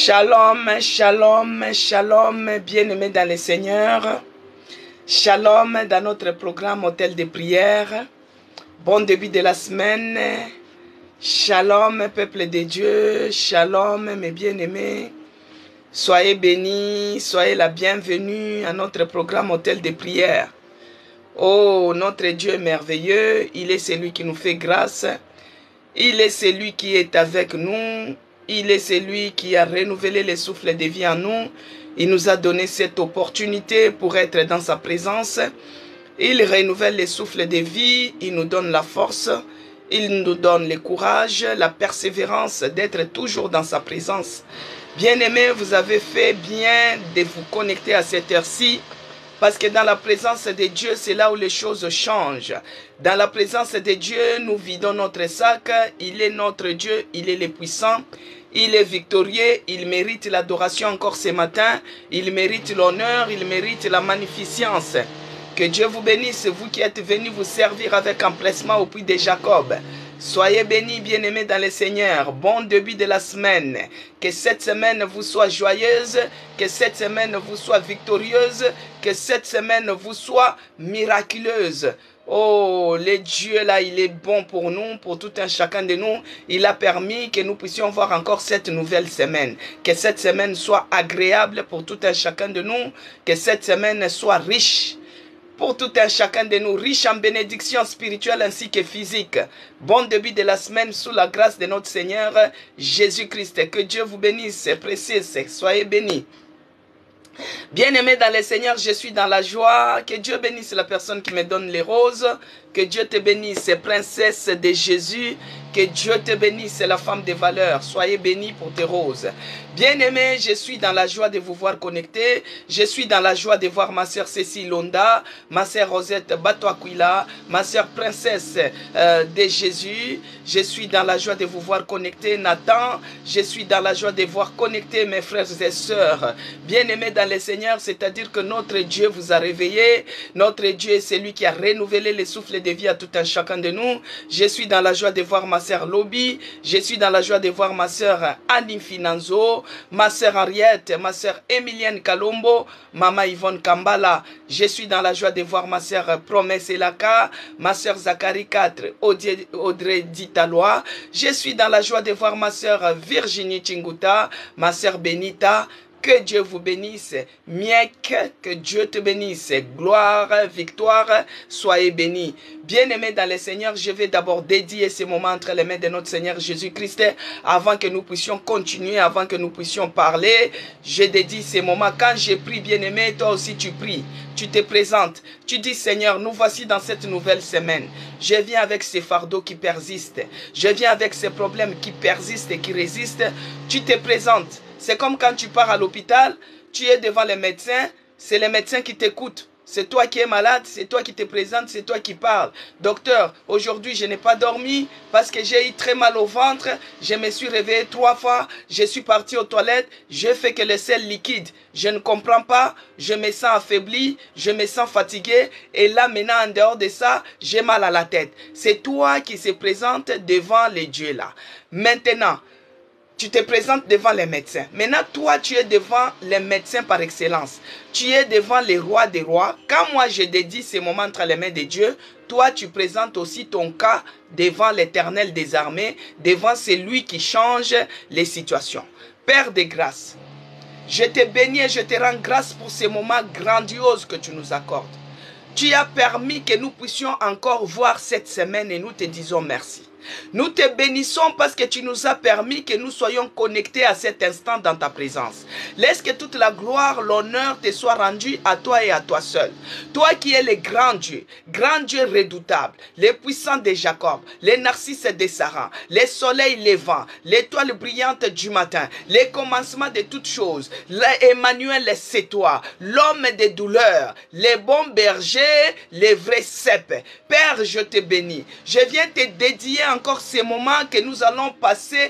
Shalom, shalom, shalom, bien-aimés dans le Seigneur. Shalom dans notre programme Hôtel de prière. Bon début de la semaine. Shalom, peuple de Dieu. Shalom, mes bien-aimés. Soyez bénis, soyez la bienvenue à notre programme Hôtel de prière. Oh, notre Dieu est merveilleux. Il est celui qui nous fait grâce. Il est celui qui est avec nous. Il est celui qui a renouvelé les souffles de vie en nous. Il nous a donné cette opportunité pour être dans sa présence. Il renouvelle les souffles de vie. Il nous donne la force. Il nous donne le courage, la persévérance d'être toujours dans sa présence. Bien-aimés, vous avez fait bien de vous connecter à cette heure-ci. Parce que dans la présence de Dieu, c'est là où les choses changent. Dans la présence de Dieu, nous vidons notre sac. Il est notre Dieu, il est le puissant. Il est victorieux, il mérite l'adoration encore ce matin. Il mérite l'honneur, il mérite la magnificence. Que Dieu vous bénisse, vous qui êtes venus vous servir avec empressement au puits de Jacob. Soyez bénis, bien-aimés dans le Seigneur. Bon début de la semaine. Que cette semaine vous soit joyeuse. Que cette semaine vous soit victorieuse. Que cette semaine vous soit miraculeuse. Oh, le Dieu là, il est bon pour nous, pour tout un chacun de nous. Il a permis que nous puissions voir encore cette nouvelle semaine. Que cette semaine soit agréable pour tout un chacun de nous. Que cette semaine soit riche. Pour tout un chacun de nous, riche en bénédictions spirituelles ainsi que physiques. Bon début de la semaine sous la grâce de notre Seigneur Jésus-Christ. Que Dieu vous bénisse, précieux, soyez bénis. Bien-aimé dans le Seigneur, je suis dans la joie. Que Dieu bénisse la personne qui me donne les roses. Que Dieu te bénisse, princesse de Jésus. Que Dieu te bénisse, la femme de valeur. Soyez bénis pour tes roses. Bien-aimé, je suis dans la joie de vous voir connectés. Je suis dans la joie de voir ma sœur Cécile Londa, ma sœur Rosette Batoaquila, ma sœur princesse de Jésus. Je suis dans la joie de vous voir connectés, Nathan. Je suis dans la joie de voir connectés mes frères et sœurs. Bien-aimés dans le Seigneur, c'est-à-dire que notre Dieu vous a réveillés. Notre Dieu est celui qui a renouvelé les souffles de vie à tout un chacun de nous. Je suis dans la joie de voir ma sœur Lobby. Je suis dans la joie de voir ma sœur Annie Finanzo, ma sœur Henriette, ma sœur Emilienne Kalombo, maman Yvonne Kambala. Je suis dans la joie de voir ma sœur Promesse Elaka, ma sœur Zachary 4, Audrey Ditalois. Je suis dans la joie de voir ma sœur Virginie Chinguta, ma sœur Benita. Que Dieu vous bénisse. Miek, que Dieu te bénisse. Gloire, victoire, soyez bénis. Bien-aimés dans le Seigneur, je vais d'abord dédier ce moment entre les mains de notre Seigneur Jésus-Christ. Avant que nous puissions continuer, avant que nous puissions parler, je dédie ce moment. Quand j'ai pris, bien-aimé, toi aussi tu pries. Tu te présentes. Tu dis, Seigneur, nous voici dans cette nouvelle semaine. Je viens avec ces fardeaux qui persistent. Je viens avec ces problèmes qui persistent et qui résistent. Tu te présentes. C'est comme quand tu pars à l'hôpital, tu es devant les médecins, c'est les médecins qui t'écoutent. C'est toi qui es malade, c'est toi qui te présentes, c'est toi qui parles. Docteur, aujourd'hui je n'ai pas dormi parce que j'ai eu très mal au ventre. Je me suis réveillé 3 fois, je suis parti aux toilettes, j'ai fait que le sel liquide. Je ne comprends pas, je me sens affaibli, je me sens fatigué. Et là maintenant en dehors de ça, j'ai mal à la tête. C'est toi qui se présente devant les dieux là. Maintenant, tu te présentes devant les médecins. Maintenant, toi, tu es devant les médecins par excellence. Tu es devant les rois des rois. Quand moi, je dédie ces moments entre les mains de Dieu, toi, tu présentes aussi ton cas devant l'Éternel des armées, devant celui qui change les situations. Père de grâce, je te bénis et je te rends grâce pour ces moments grandioses que tu nous accordes. Tu as permis que nous puissions encore voir cette semaine et nous te disons merci. Nous te bénissons parce que tu nous as permis que nous soyons connectés à cet instant dans ta présence. Laisse que toute la gloire, l'honneur te soit rendue à toi et à toi seul. Toi qui es le grand Dieu redoutable, le puissant de Jacob, les narcisses de Sarah, les soleils levants, l'étoile brillante du matin, les commencements de toutes choses. Emmanuel, c'est toi, l'homme des douleurs, les bons bergers, les vrais cèpes. Père, je te bénis. Je viens te dédier encore ces moments que nous allons passer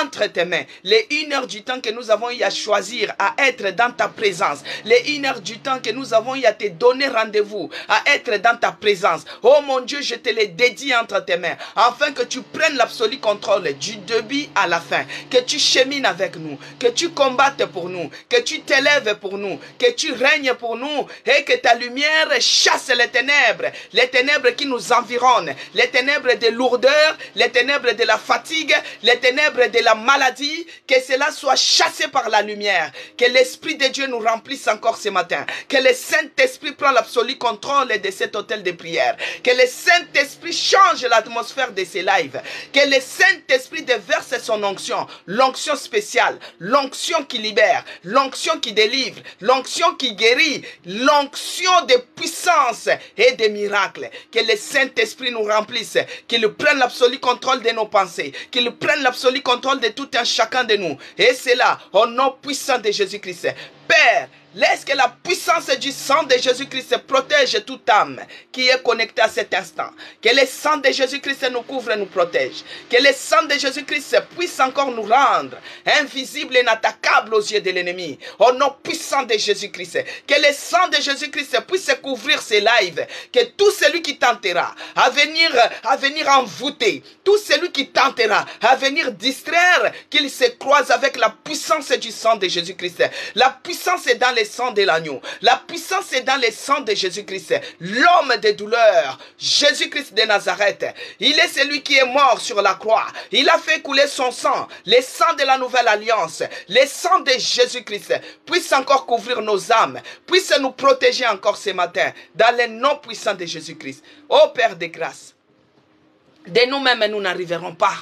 entre tes mains. Les 1 heure du temps que nous avons eu à choisir à être dans ta présence. Les 1 heure du temps que nous avons eu à te donner rendez-vous, à être dans ta présence. Oh mon Dieu, je te les dédie entre tes mains, afin que tu prennes l'absolu contrôle du début à la fin. Que tu chemines avec nous, que tu combattes pour nous, que tu t'élèves pour nous, que tu règnes pour nous, et que ta lumière chasse les ténèbres qui nous environnent, les ténèbres de lourdeur, les ténèbres de la fatigue, les ténèbres de la maladie, que cela soit chassé par la lumière, que l'Esprit de Dieu nous remplisse encore ce matin, que le Saint-Esprit prenne l'absolu contrôle de cet hôtel de prière, que le Saint-Esprit change l'atmosphère de ces lives, que le Saint-Esprit déverse son onction, l'onction spéciale, l'onction qui libère, l'onction qui délivre, l'onction qui guérit, l'onction de puissance et de miracles, que le Saint-Esprit nous remplisse, qu'il prenne l'absolu contrôle de nos pensées, qu'il prenne l'absolu contrôle de tout un chacun de nous. Et c'est là, au nom puissant de Jésus-Christ. Père, laisse que la puissance du sang de Jésus-Christ protège toute âme qui est connectée à cet instant. Que le sang de Jésus-Christ nous couvre et nous protège. Que le sang de Jésus-Christ puisse encore nous rendre invisibles et inattaquables aux yeux de l'ennemi. Au nom puissant de Jésus-Christ. Que le sang de Jésus-Christ puisse couvrir ces lives. Que tout celui qui tentera à venir envoûter, tout celui qui tentera à venir distraire, qu'il se croise avec la puissance du sang de Jésus-Christ. La puissance est dans le sang de l'agneau. La puissance est dans le sang de Jésus-Christ. L'homme des douleurs, Jésus-Christ de Nazareth. Il est celui qui est mort sur la croix. Il a fait couler son sang. Le sang de la nouvelle alliance. Le sang de Jésus-Christ puisse encore couvrir nos âmes. Puisse nous protéger encore ce matin. Dans le nom puissant de Jésus-Christ. Ô Père de grâce. De nous-mêmes, nous n'arriverons pas.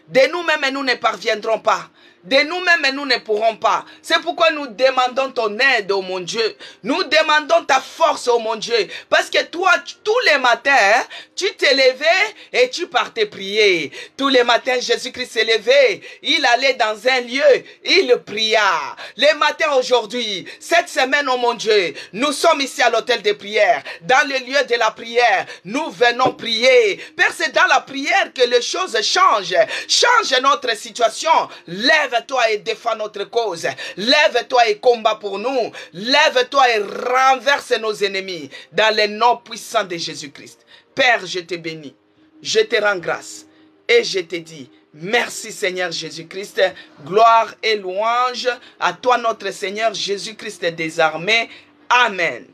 De nous-mêmes, nous ne parviendrons pas. De nous-mêmes, nous ne pourrons pas. C'est pourquoi nous demandons ton aide, oh mon Dieu. Nous demandons ta force, oh mon Dieu. Parce que toi, tous les matins, tu t'es levé et tu partais prier. Tous les matins, Jésus-Christ s'est levé. Il allait dans un lieu, il pria. Les matins aujourd'hui, cette semaine, oh mon Dieu, nous sommes ici à l'hôtel de prière. Dans le lieu de la prière, nous venons prier. Père, c'est dans la prière que les choses changent. Change notre situation. Lève-toi et défends notre cause. Lève-toi et combat pour nous. Lève-toi et renverse nos ennemis. Dans le nom puissant de Jésus-Christ. Père, je te bénis. Je te rends grâce. Et je te dis, merci Seigneur Jésus-Christ. Gloire et louange à toi notre Seigneur Jésus-Christ des armées. Amen.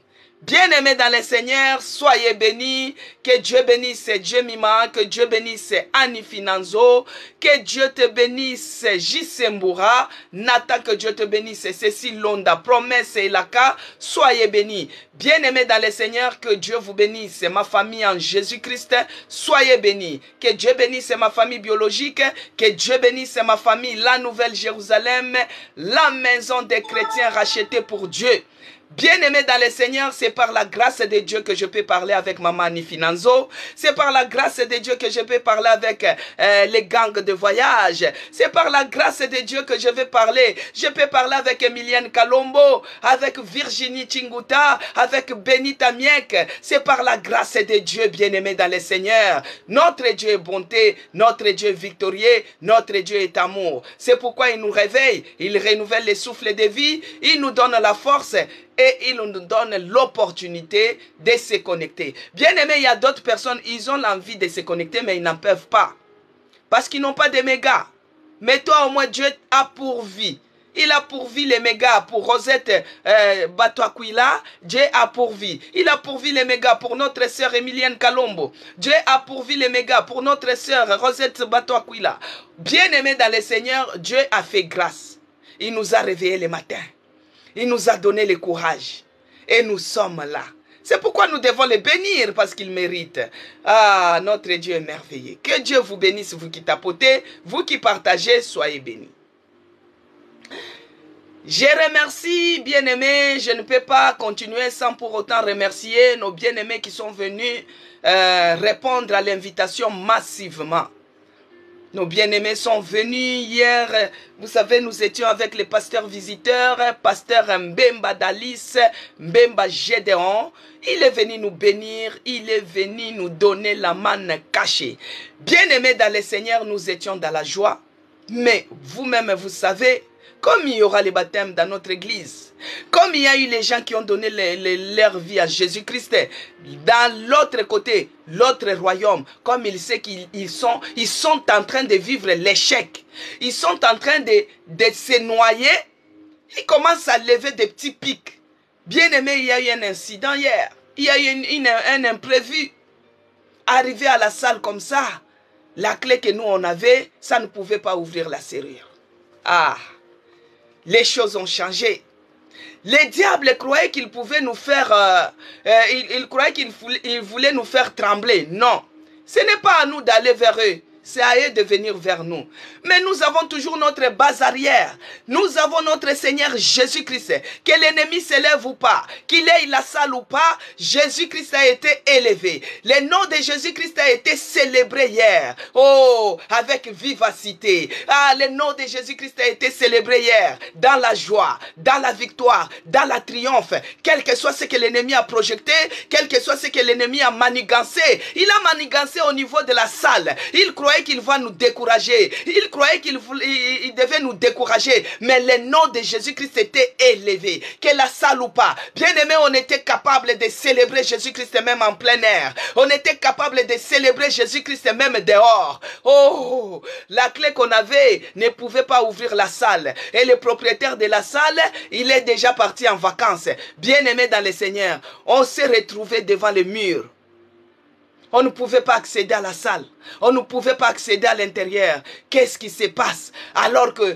Bien-aimés dans le Seigneur, soyez bénis. Que Dieu bénisse Dieu Mima, que Dieu bénisse Annie Finanzo, que Dieu te bénisse Jisembura, Nathan, que Dieu te bénisse Cécile Londa, Promesse et Laka. Soyez bénis. Bien-aimés dans le Seigneur, que Dieu vous bénisse, ma famille en Jésus-Christ. Soyez bénis. Que Dieu bénisse ma famille biologique, que Dieu bénisse ma famille, la Nouvelle Jérusalem, la maison des chrétiens rachetée pour Dieu. Bien-aimé dans le Seigneur, c'est par la grâce de Dieu que je peux parler avec Maman Annie Finanzo. C'est par la grâce de Dieu que je peux parler avec les gangs de voyage. C'est par la grâce de Dieu que je vais parler. Je peux parler avec Emilienne Kalombo, avec Virginie Chinguta, avec Benita Miek. C'est par la grâce de Dieu, bien-aimé dans le Seigneur. Notre Dieu est bonté, notre Dieu est victorieux, notre Dieu est amour. C'est pourquoi il nous réveille, il renouvelle les souffles de vie, il nous donne la force. Et il nous donne l'opportunité de se connecter. Bien aimé, il y a d'autres personnes, ils ont l'envie de se connecter, mais ils n'en peuvent pas. Parce qu'ils n'ont pas de mégas. Mais toi, au moins, Dieu a pourvu. Il a pourvu les mégas pour Rosette Batoakwila. Dieu a pourvu. Il a pourvu les mégas pour notre sœur Emilienne Kalombo. Dieu a pourvu les mégas pour notre sœur Rosette Batoakwila. Bien aimé dans le Seigneur, Dieu a fait grâce. Il nous a réveillés le matin. Il nous a donné le courage. Et nous sommes là. C'est pourquoi nous devons les bénir parce qu'ils méritent. Ah, notre Dieu est merveilleux. Que Dieu vous bénisse, vous qui tapotez, vous qui partagez, soyez bénis. Je remercie, bien-aimés. Je ne peux pas continuer sans pour autant remercier nos bien-aimés qui sont venus répondre à l'invitation massivement. Nos bien-aimés sont venus hier. Vous savez, nous étions avec les pasteurs visiteurs, pasteur Mbemba Dalis, Mbemba Gédéon. Il est venu nous bénir, il est venu nous donner la manne cachée. Bien-aimés dans le Seigneur, nous étions dans la joie, Mais vous-même, vous savez, comme il y aura les baptêmes dans notre église, comme il y a eu les gens qui ont donné leur vie à Jésus-Christ, dans l'autre côté, l'autre royaume, comme il sait qu'ils sont en train de vivre l'échec, ils sont en train de se noyer, ils commencent à lever des petits pics. Bien aimé, il y a eu un incident hier, il y a eu un imprévu. Arrivé à la salle comme ça, la clé que nous on avait, ça ne pouvait pas ouvrir la serrure. Ah, les choses ont changé. Les diables croyaient qu'ils pouvaient nous faire, ils croyaient qu'ils voulaient nous faire trembler. Non, ce n'est pas à nous d'aller vers eux. C'est à eux de venir vers nous. Mais nous avons toujours notre base arrière. Nous avons notre Seigneur Jésus-Christ. Que l'ennemi s'élève ou pas, qu'il ait la salle ou pas, Jésus-Christ a été élevé. Le nom de Jésus-Christ a été célébré hier. Oh, avec vivacité. Ah, le nom de Jésus-Christ a été célébré hier. Dans la joie, dans la victoire, dans la triomphe. Quel que soit ce que l'ennemi a projeté, quel que soit ce que l'ennemi a manigancé. Il a manigancé au niveau de la salle. Il croyait qu'il va nous décourager. Il croyait qu'il devait nous décourager. Mais le nom de Jésus-Christ était élevé. Que la salle ou pas. Bien aimé, on était capable de célébrer Jésus-Christ même en plein air. On était capable de célébrer Jésus-Christ même dehors. Oh, la clé qu'on avait ne pouvait pas ouvrir la salle. Et le propriétaire de la salle, il est déjà parti en vacances. Bien aimé dans le Seigneur, on s'est retrouvé devant le mur. On ne pouvait pas accéder à la salle. On ne pouvait pas accéder à l'intérieur. Qu'est-ce qui se passe? Alors que